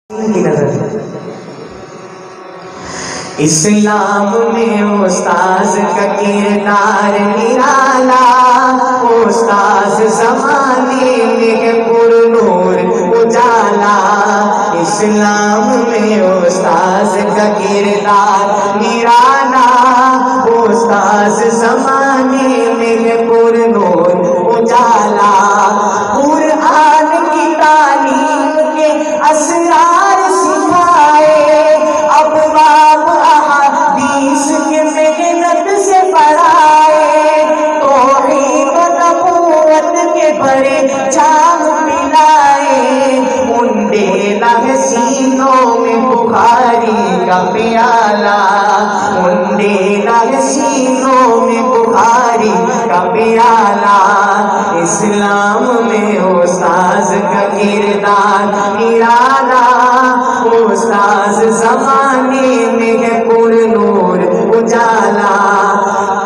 کی نظر اسلام میں استاذ کا کردار نرالا، استاذ زمانے میں پر نور اجالا۔ اسلام میں استاذ کا کردار نرالا، استاذ زمانے میں پر نور اجالا۔ قرآن کی تعلیم کے اسرار سکھائے، ابواب احادیث کے محنت سے پڑھائے، توحید و نبوت کے بڑے جام پلائے۔ انڈیلا ہے سینوں میں بخاری کا پیالہ، انڈیلا ہے سینوں میں بخاری کا پیالہ۔ اسلام میں استاذ کا کردار نرالا، استاذ زمانے میں ہے پر نور اجالا۔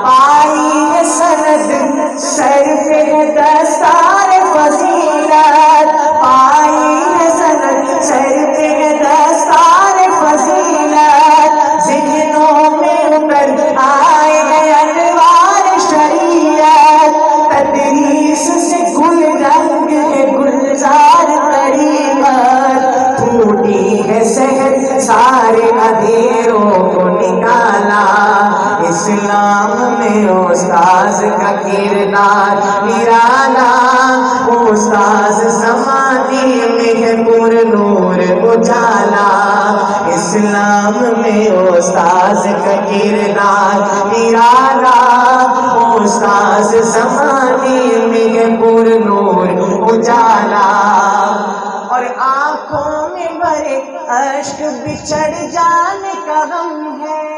پائی ہے سند سر پہ ہے دستار فضیلت، پائی ہے سند سر پہ ہے دستار فضیلت۔ ذہنوں میں اتر آئے ہیں انوار شریعت، تدریس سے گل رنگ ہے گلزار طریقت۔ پھوٹی ہے سحر سارے اندھیروں کو نکالا، اسلام میں استاذ کا کردار نرالا، استاذ زمانے میں ہے پر نور اجالا۔ اسلام میں استاذ کا کردار نرالا، استاذ زمانے میں ہے پر نور اجالا۔ اور آنکھوں میں بھرے اشک بچھڑ جانے کا غم ہے،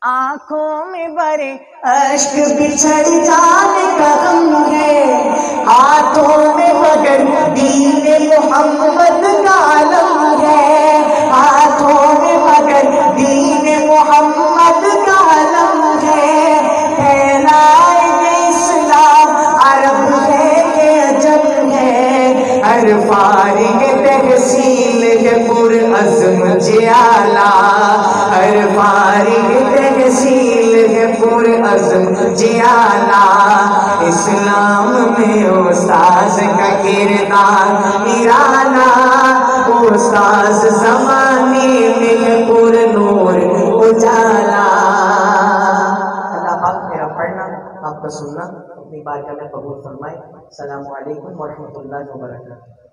آنکھوں میں بھرے اشک بچھڑ جانے کا غم ہے۔ ہاتھوں میں مگر دین محمد کا علم ہے، ہاتھوں میں مگر دین محمد کا علم ہے۔ پھیلائے گے اسلام عرب ہے کہ عجم ہے، ہر فارغ تحصیل ہے پر عزم جیالہ، ہر فارغ تحصیل ہے پر عزم جیالہ۔ اسلام میں استاذ کا کردار نرالا، استاذ زمانے میں ہے پر نور اجالا۔ اللہ پاک میرا پڑھنا آپ کا سننا اپنی بارگاہ میں قبول فرمائے۔ السلام علیکم ورحمۃ اللہ وبرکاتہ۔